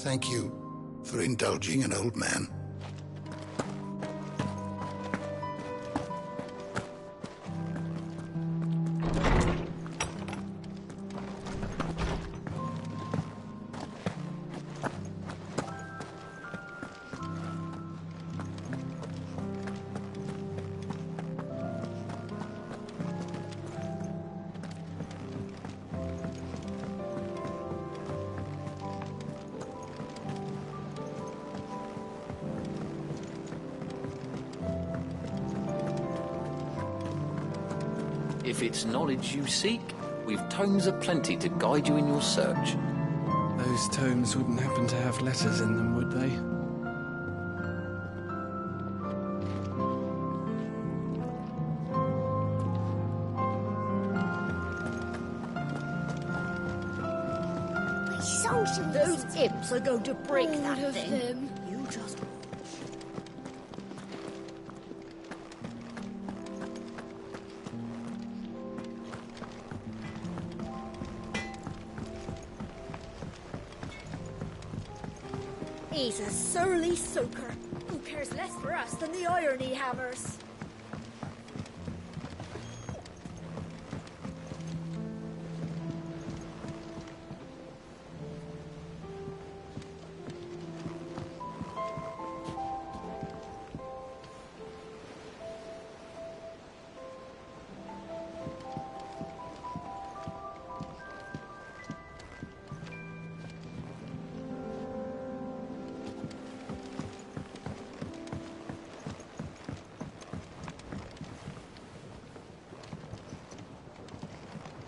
Thank you for indulging an old man. If it's knowledge you seek, we've tomes aplenty to guide you in your search. Those tomes wouldn't happen to have letters in them, would they? Those imps are going to break that thing. You just... He's a surly soaker. Who cares less for us than the irony hammers?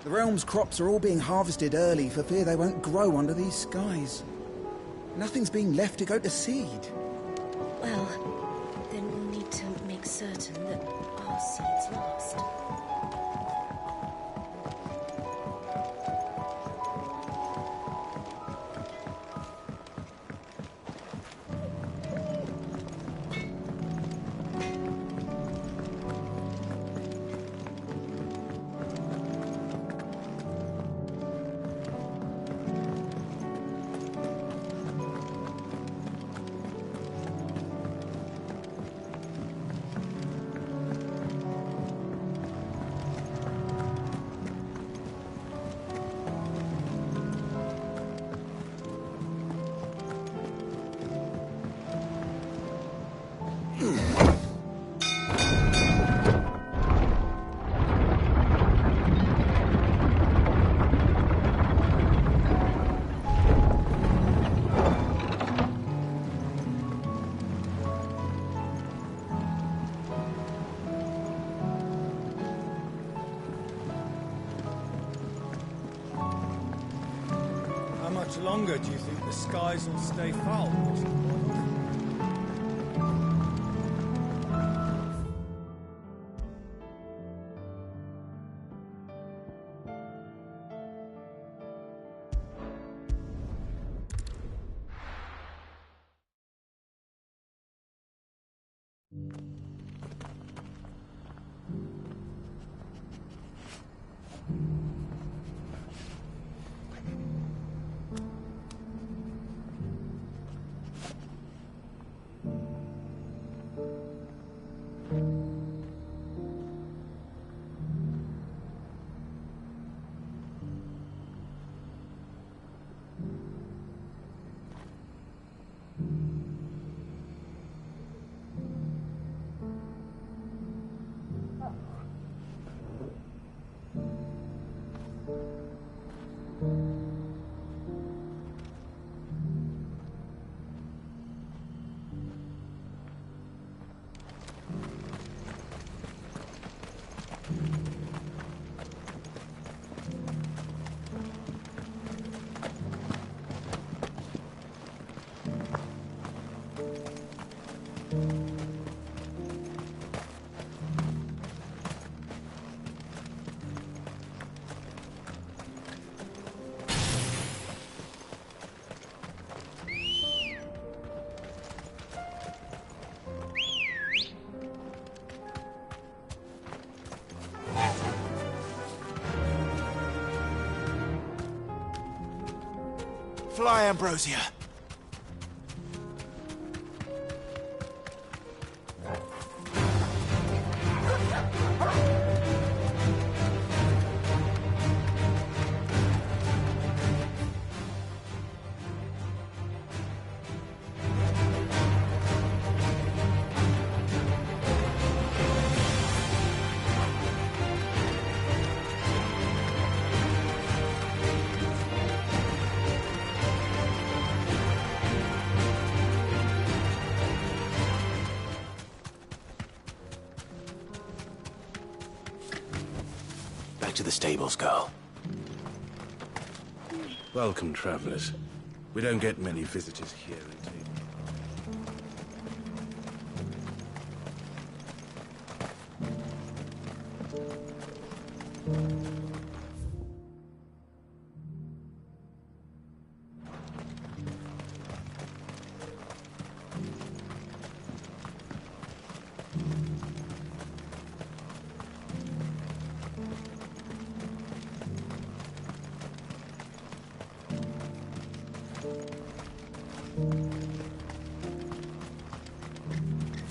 The realm's crops are all being harvested early for fear they won't grow under these skies. Nothing's being left to go to seed. Well, then we'll need to make certain that our seeds last. How much longer do you think the skies will stay foul? Fly, Ambrosia. Back to the stables, girl. Welcome, travelers. We don't get many visitors here in Table.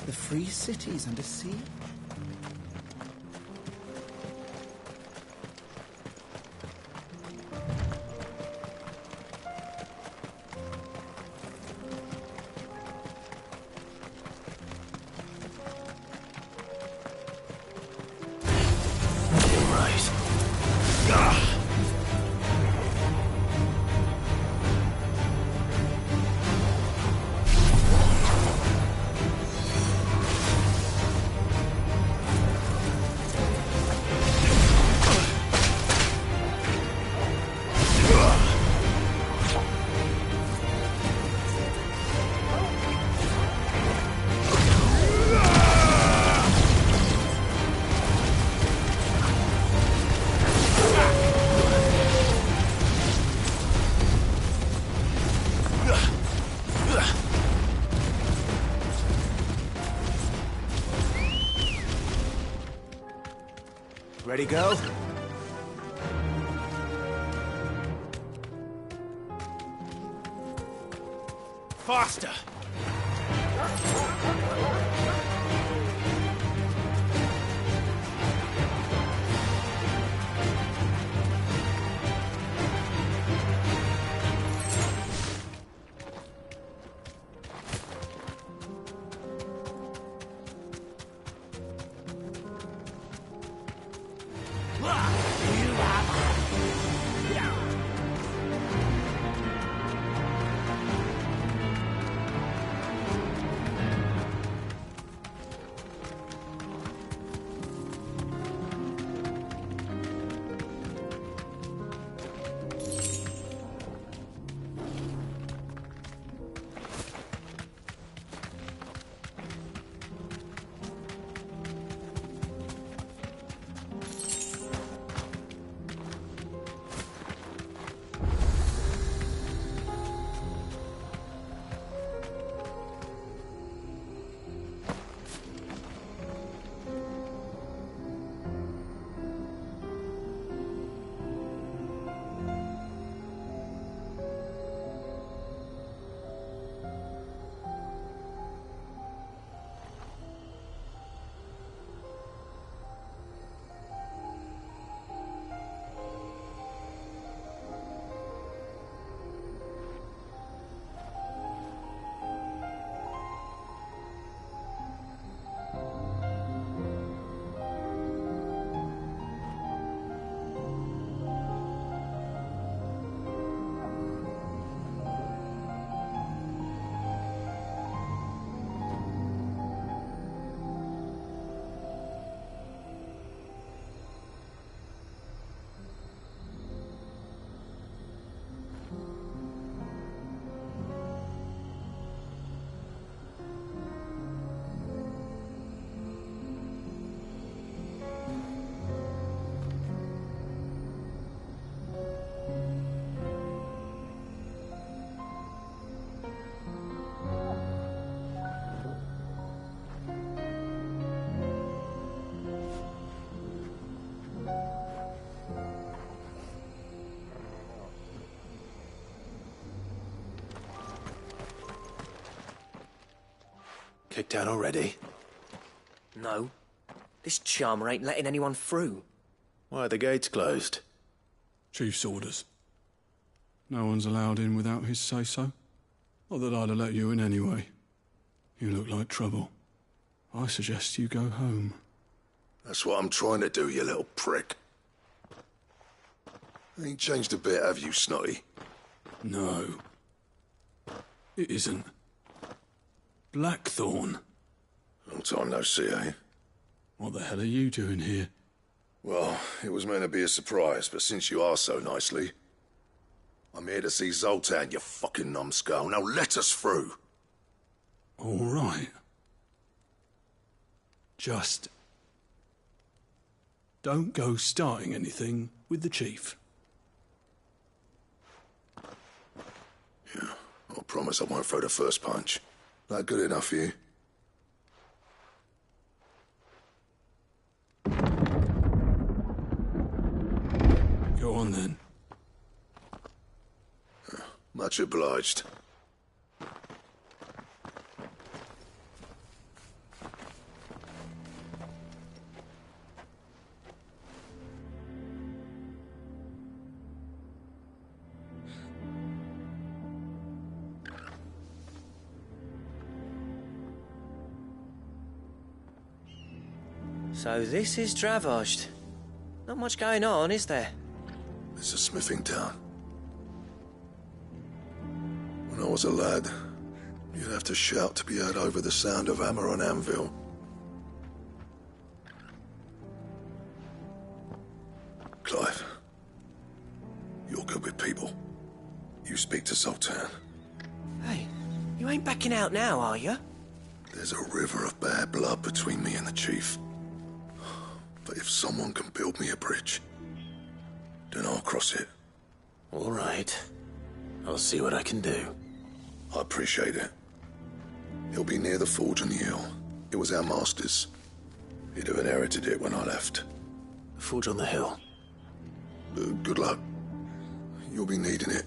The free city's under siege? Ready, go? Faster! Kicked out already? No. This charmer ain't letting anyone through. Why are the gates closed? Chief's orders. No one's allowed in without his say-so. Not that I'd have let you in anyway. You look like trouble. I suggest you go home. That's what I'm trying to do, you little prick. Ain't changed a bit, have you, Snotty? No. It isn't. Blackthorn. Long time no see, eh? What the hell are you doing here? Well, it was meant to be a surprise, but since you are so nicely, I'm here to see Zoltan, you fucking numbskull. Now let us through. All right. Just don't go starting anything with the chief. Yeah, I promise I won't throw the first punch. That good enough for you? Go on then. Much obliged. So this is Dravosht. Not much going on, is there? It's a smithing town. When I was a lad, you'd have to shout to be heard over the sound of hammer on anvil. Clive, you're good with people. You speak to Zoltan. Hey, you ain't backing out now, are you? There's a river of bad blood between me and the chief. But if someone can build me a bridge, then I'll cross it. All right. I'll see what I can do. I appreciate it. He'll be near the forge on the hill. It was our master's. He'd have inherited it when I left. The forge on the hill. Good luck. You'll be needing it.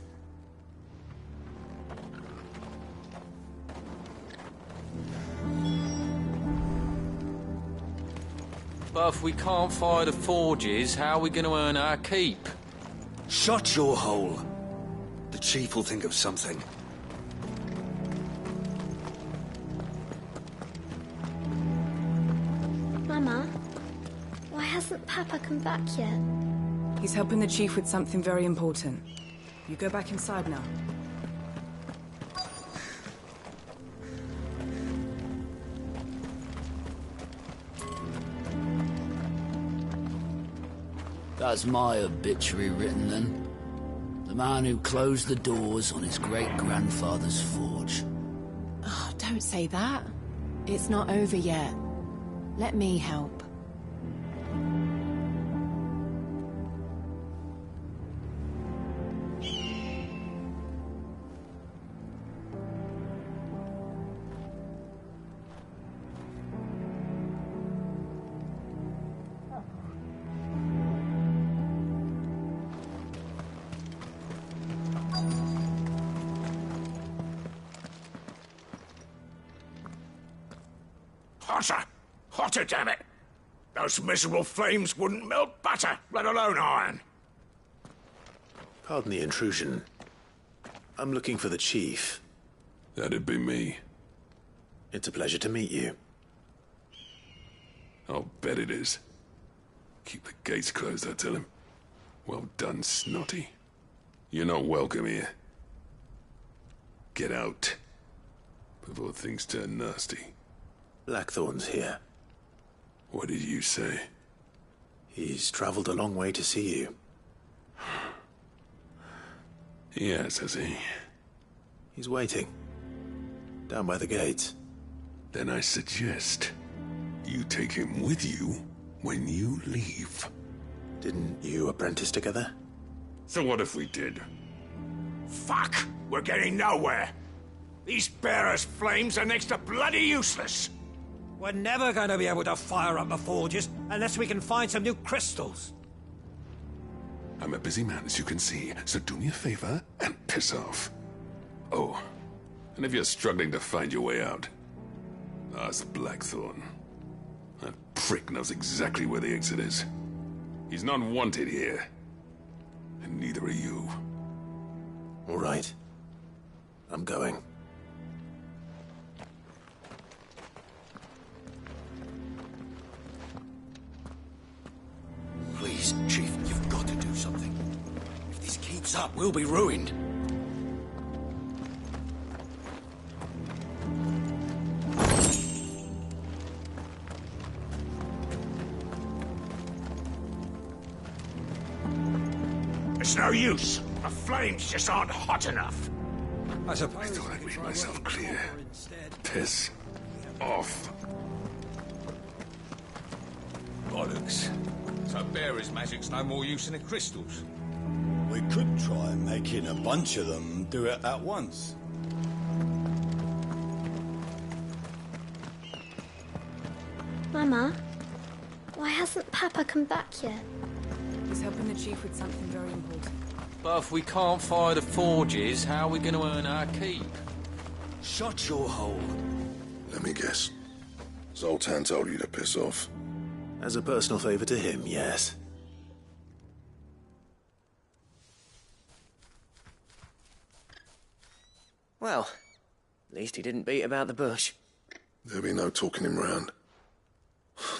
But if we can't fire the forges, how are we going to earn our keep? Shut your hole. The chief will think of something. Mama, why hasn't Papa come back yet? He's helping the chief with something very important. You go back inside now. That's my obituary written then. The man who closed the doors on his great-grandfather's forge. Oh, don't say that. It's not over yet. Let me help. Hotter! Hotter, damn it! Those miserable flames wouldn't melt butter, let alone iron. Pardon the intrusion. I'm looking for the chief. That'd be me. It's a pleasure to meet you. I'll bet it is. Keep the gates closed, I tell him. Well done, Snotty. You're not welcome here. Get out. Before things turn nasty. Blackthorn's here. What did you say? He's traveled a long way to see you. Yes, has he? He's waiting. Down by the gates. Then I suggest you take him with you when you leave. Didn't you apprentice together? So what if we did? Fuck! We're getting nowhere. These bearers' flames are next to bloody useless. We're never going to be able to fire up the forges unless we can find some new crystals. I'm a busy man, as you can see, so do me a favor and piss off. Oh, and if you're struggling to find your way out, ask Blackthorn. That prick knows exactly where the exit is. He's not wanted here. And neither are you. All right. I'm going. Please, Chief, you've got to do something. If this keeps up, we'll be ruined. It's no use. The flames just aren't hot enough. I suppose. I thought I'd made myself clear. Piss off. Bollocks. So Bearer's magic's no more use than the crystals. We could try making a bunch of them do it at once. Mama, why hasn't Papa come back yet? He's helping the chief with something very important. But if we can't fire the forges, how are we going to earn our keep? Shut your hole. Let me guess. Zoltan told you to piss off. As a personal favor to him, yes. Well, at least he didn't beat about the bush. There'll be no talking him round.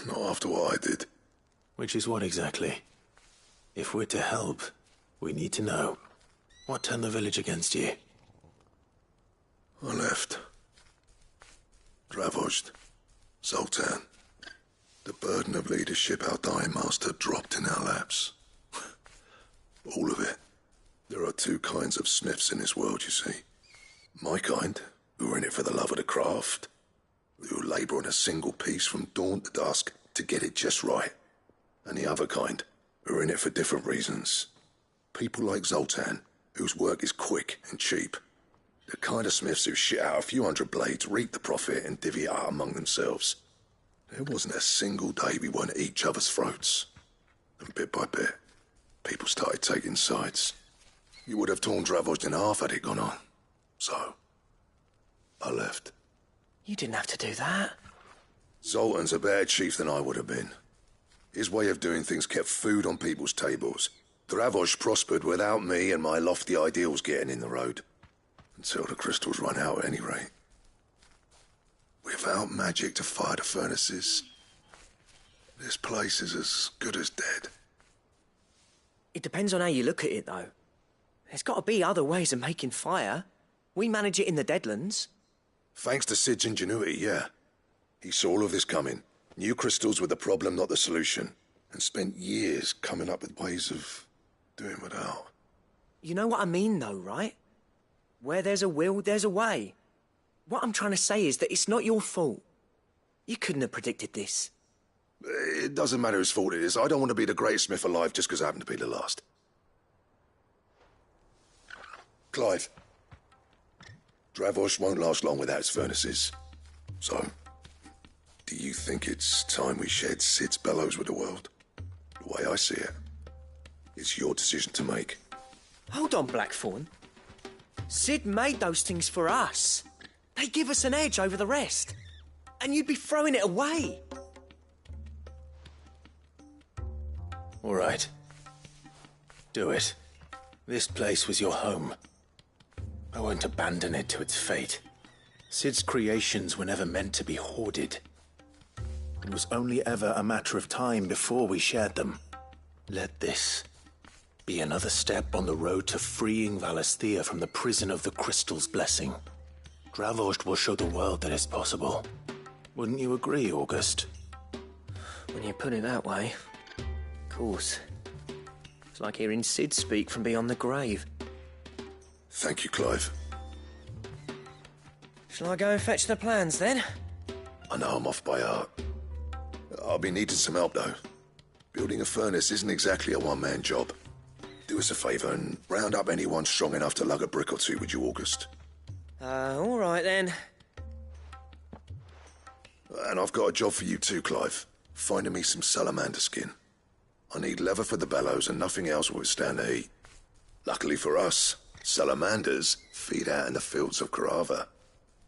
Not after what I did. Which is what exactly? If we're to help, we need to know. What turned the village against you? I left. Dravojd. Zoltan. The burden of leadership our dying master dropped in our laps. All of it. There are two kinds of smiths in this world, you see. My kind, who are in it for the love of the craft, who labour on a single piece from dawn to dusk to get it just right. And the other kind, who are in it for different reasons. People like Zoltan, whose work is quick and cheap. The kind of smiths who shit out a few hundred blades, reap the profit, and divvy it out among themselves. There wasn't a single day we weren't at each other's throats. And bit by bit, people started taking sides. You would have torn Dravojd in half had it gone on. So, I left. You didn't have to do that. Zoltan's a better chief than I would have been. His way of doing things kept food on people's tables. Dravojd prospered without me and my lofty ideals getting in the road. Until the crystals run out at any rate. Without magic to fire the furnaces, this place is as good as dead. It depends on how you look at it, though. There's got to be other ways of making fire. We manage it in the Deadlands. Thanks to Sid's ingenuity, yeah. He saw all of this coming. Knew crystals were the problem, not the solution. And spent years coming up with ways of doing without. You know what I mean, though, right? Where there's a will, there's a way. What I'm trying to say is that it's not your fault. You couldn't have predicted this. It doesn't matter whose fault it is. I don't want to be the greatest smith alive just because I happen to be the last. Clive. Dravojd won't last long without its furnaces. So, do you think it's time we shared Sid's bellows with the world? The way I see it, it's your decision to make. Hold on, Blackthorn. Sid made those things for us. They give us an edge over the rest. And you'd be throwing it away. All right. Do it. This place was your home. I won't abandon it to its fate. Sid's creations were never meant to be hoarded. It was only ever a matter of time before we shared them. Let this be another step on the road to freeing Valisthea from the prison of the Crystal's blessing. Dravojd will show the world that it's possible. Wouldn't you agree, August? When you put it that way, of course. It's like hearing Sid speak from beyond the grave. Thank you, Clive. Shall I go and fetch the plans, then? I know I'm off by heart. I'll be needing some help, though. Building a furnace isn't exactly a one-man job. Do us a favour and round up anyone strong enough to lug a brick or two with you, August. All right, then. And I've got a job for you too, Clive. Finding me some salamander skin. I need leather for the bellows and nothing else will withstand the heat. Luckily for us, salamanders feed out in the fields of Carava.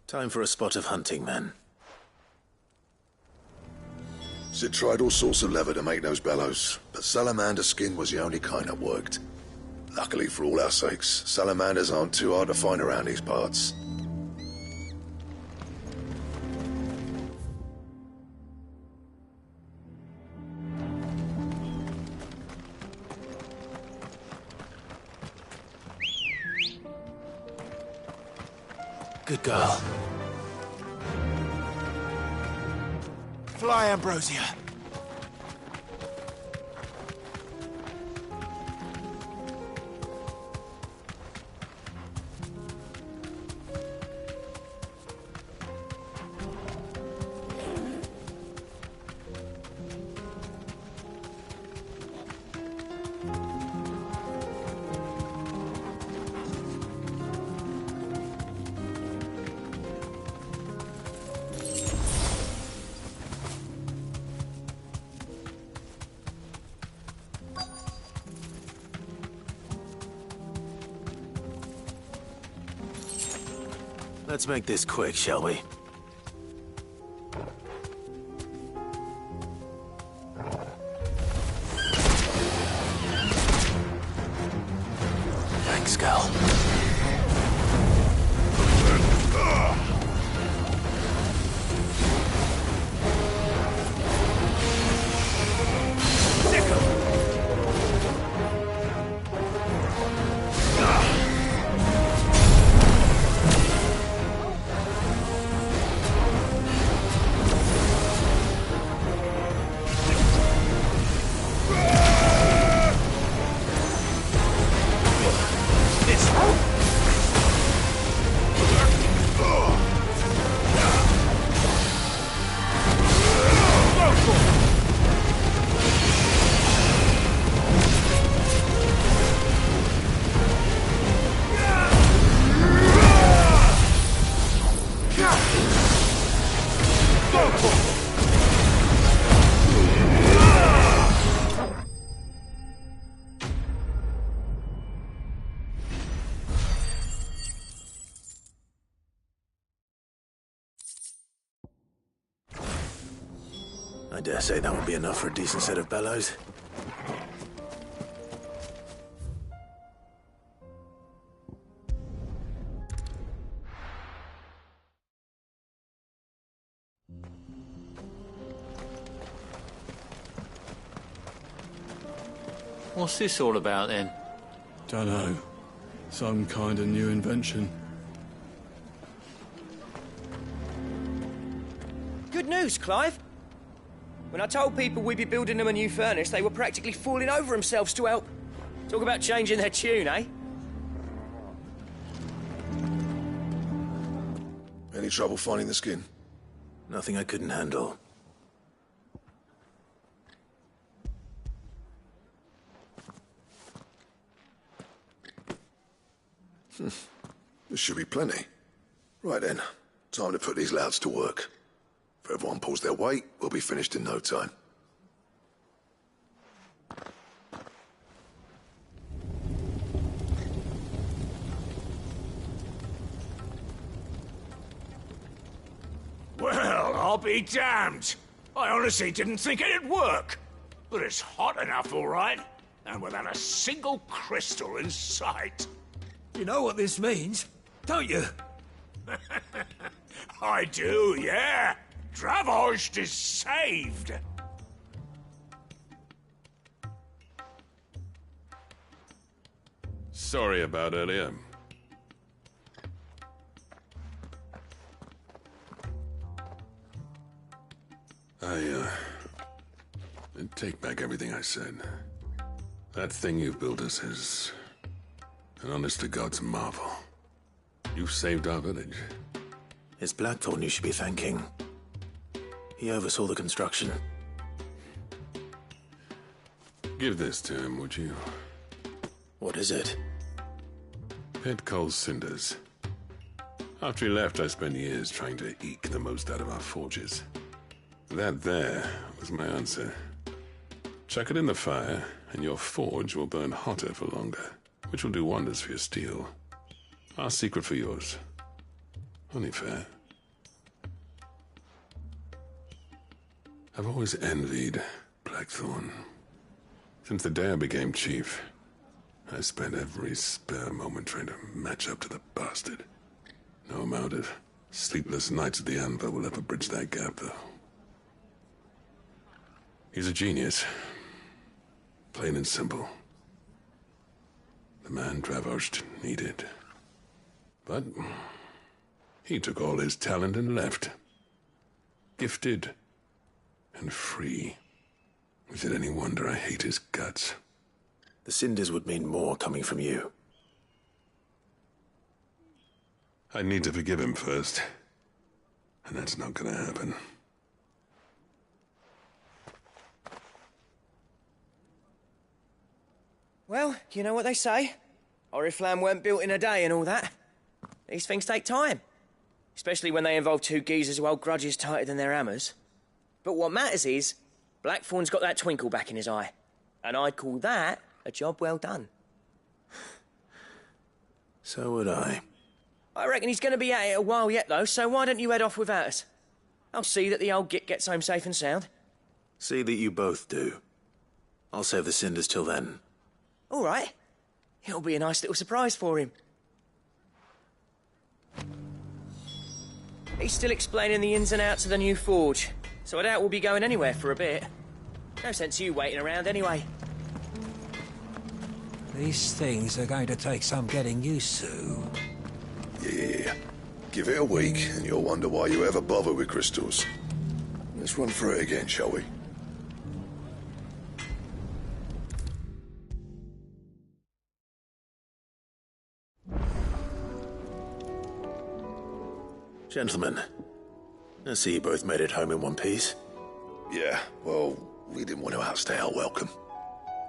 Time for a spot of hunting, then. Sid tried all sorts of leather to make those bellows, but salamander skin was the only kind that worked. Luckily for all our sakes, salamanders aren't too hard to find around these parts. Good girl. Fly, Ambrosia. Let's make this quick, shall we? Thanks, Cal. I dare say that would be enough for a decent set of bellows. What's this all about, then? Dunno. Some kind of new invention. Good news, Clive. When I told people we'd be building them a new furnace, they were practically falling over themselves to help. Talk about changing their tune, eh? Any trouble finding the skin? Nothing I couldn't handle. There should be plenty. Right then, time to put these louds to work. If everyone pulls their weight, we'll be finished in no time. Well, I'll be damned. I honestly didn't think it'd work. But it's hot enough, all right. And without a single crystal in sight. You know what this means, don't you? I do, yeah. Dravost is saved. Sorry about earlier. I take back everything I said. That thing you've built us is an honest-to-God's marvel. You've saved our village. It's Blackthorn you should be thanking. He oversaw the construction. Give this to him, would you? What is it? Pit Coal's cinders. After he left, I spent years trying to eke the most out of our forges. That there was my answer. Chuck it in the fire, and your forge will burn hotter for longer, which will do wonders for your steel. Our secret for yours. Only fair. I've always envied Blackthorn. Since the day I became chief, I spent every spare moment trying to match up to the bastard. No amount of sleepless nights at the Anvil will ever bridge that gap, though. He's a genius. Plain and simple. The man Dravost needed. But he took all his talent and left. Gifted and free. Is it any wonder I hate his guts? The cinders would mean more coming from you. I need to forgive him first. And that's not gonna happen. Well, you know what they say. Oriflamme weren't built in a day and all that. These things take time. Especially when they involve two geezers who hold grudges tighter than their hammers. But what matters is, Blackthorn's got that twinkle back in his eye. And I'd call that a job well done. So would I. I reckon he's going to be at it a while yet, though, so why don't you head off without us? I'll see that the old git gets home safe and sound. See that you both do. I'll save the cinders till then. All right. It'll be a nice little surprise for him. He's still explaining the ins and outs of the new forge, so I doubt we'll be going anywhere for a bit. No sense you waiting around anyway. These things are going to take some getting used to. Yeah. Give it a week, and you'll wonder why you ever bother with crystals. Let's run through it again, shall we? Gentlemen, I see you both made it home in one piece. Yeah, well, we didn't want to outstay our welcome.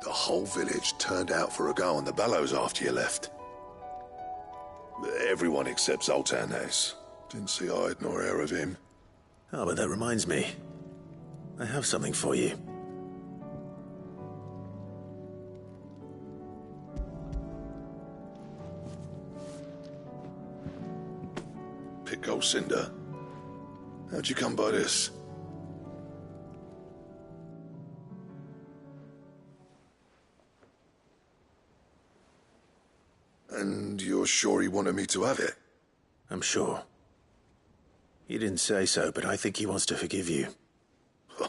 The whole village turned out for a go on the bellows after you left. Everyone except Zoltan, that is. Didn't see hide nor hair of him. Oh, but that reminds me. I have something for you. Pico Cinder. How'd you come by this? And you're sure he wanted me to have it? I'm sure. He didn't say so, but I think he wants to forgive you. Huh.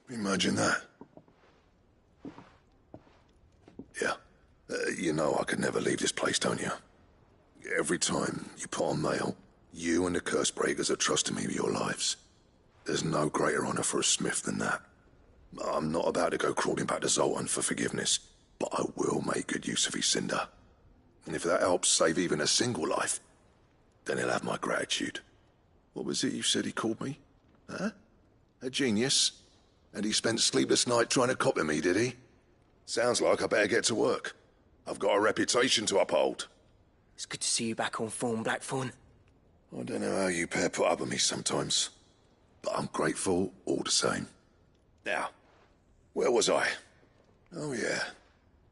Imagine that. Yeah. You know I could never leave this place, don't you? Every time you put on mail, you and the Curse Breakers are trusting me with your lives. There's no greater honor for a smith than that. I'm not about to go crawling back to Zoltan for forgiveness, but I will make good use of his cinder. And if that helps save even a single life, then he'll have my gratitude. What was it you said he called me? Huh? A genius? And he spent sleepless night trying to copy me, did he? Sounds like I better get to work. I've got a reputation to uphold. It's good to see you back on form, Blackthorn. I don't know how you pair put up with me sometimes, but I'm grateful all the same. Now, where was I? Oh yeah,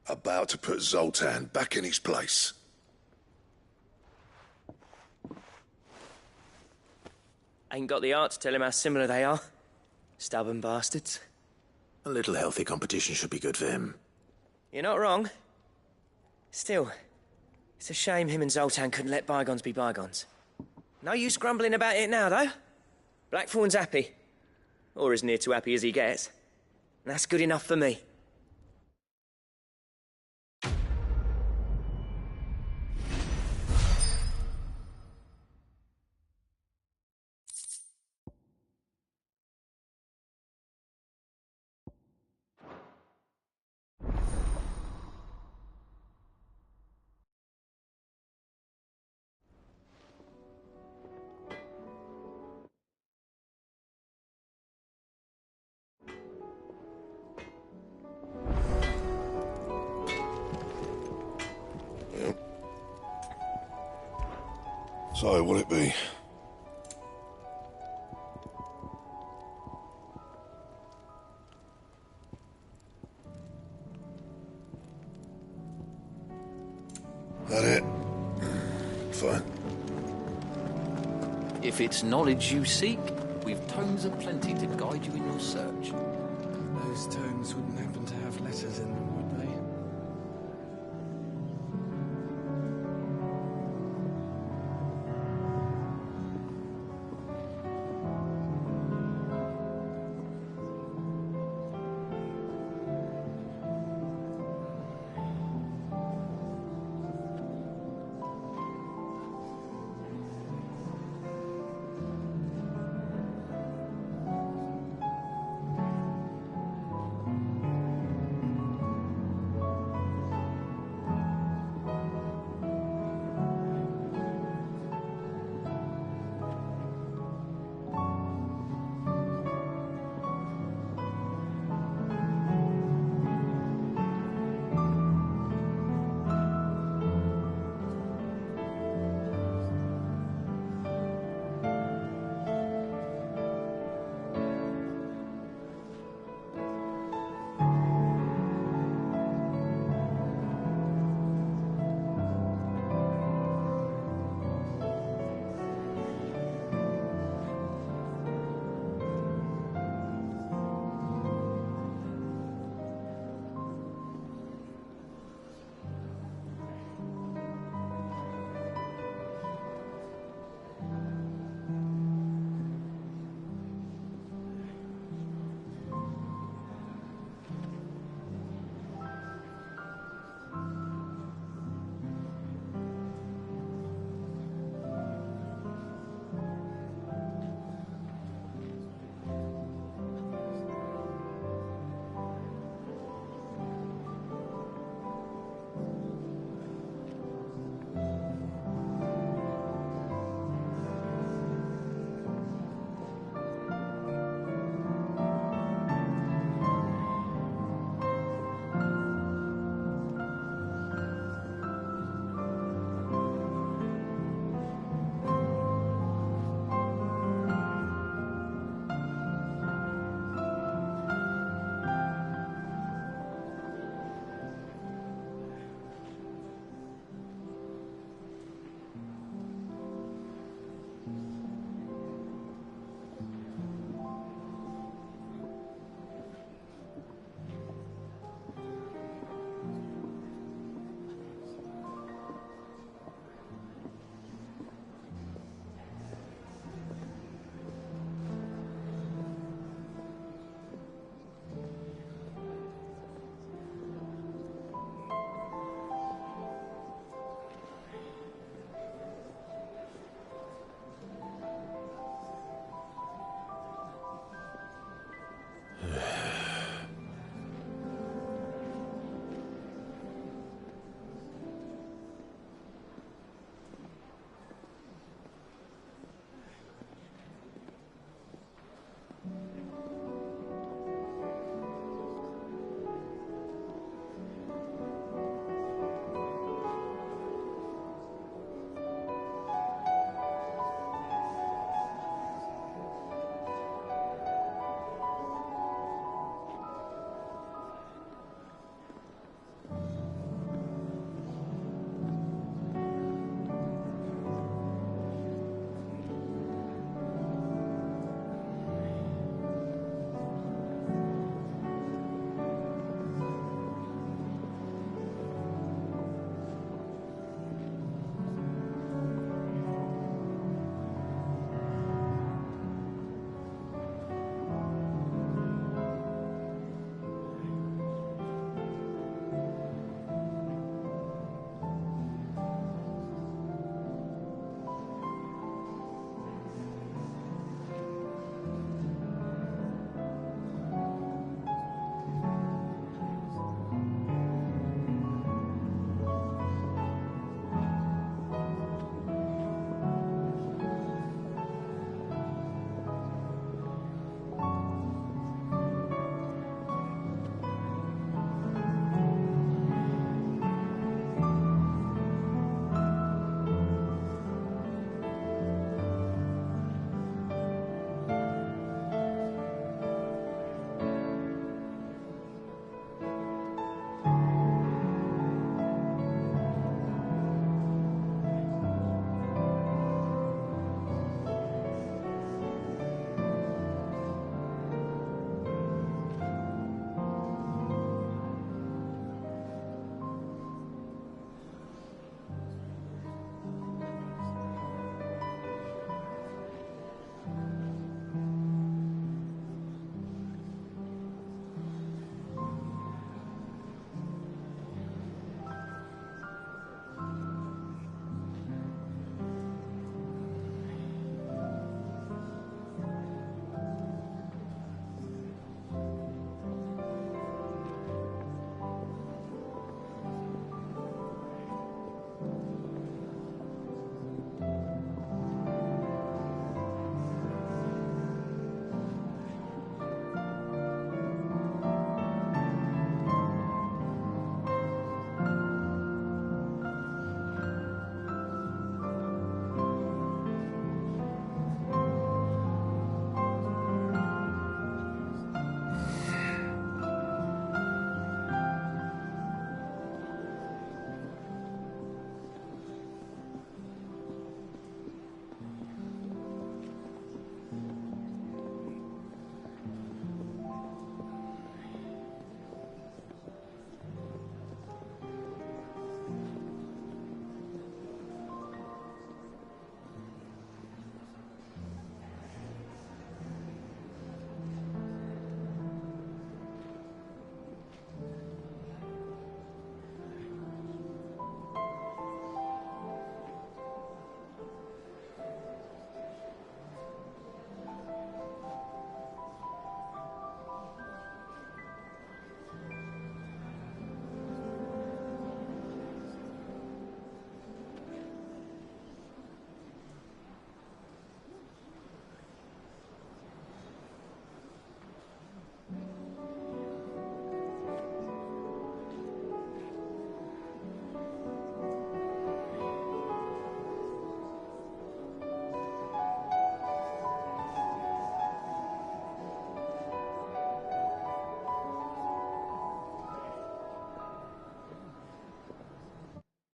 about to put Zoltan back in his place. Ain't got the art to tell him how similar they are. Stubborn bastards. A little healthy competition should be good for him. You're not wrong. Still, it's a shame him and Zoltan couldn't let bygones be bygones. No use grumbling about it now, though. Blackthorn's happy. Or as near to happy as he gets. And that's good enough for me. So, what'll it be? That it? Fine. If it's knowledge you seek, we've tomes aplenty to guide you in your search. Those tomes wouldn't happen to have letters in them, would they?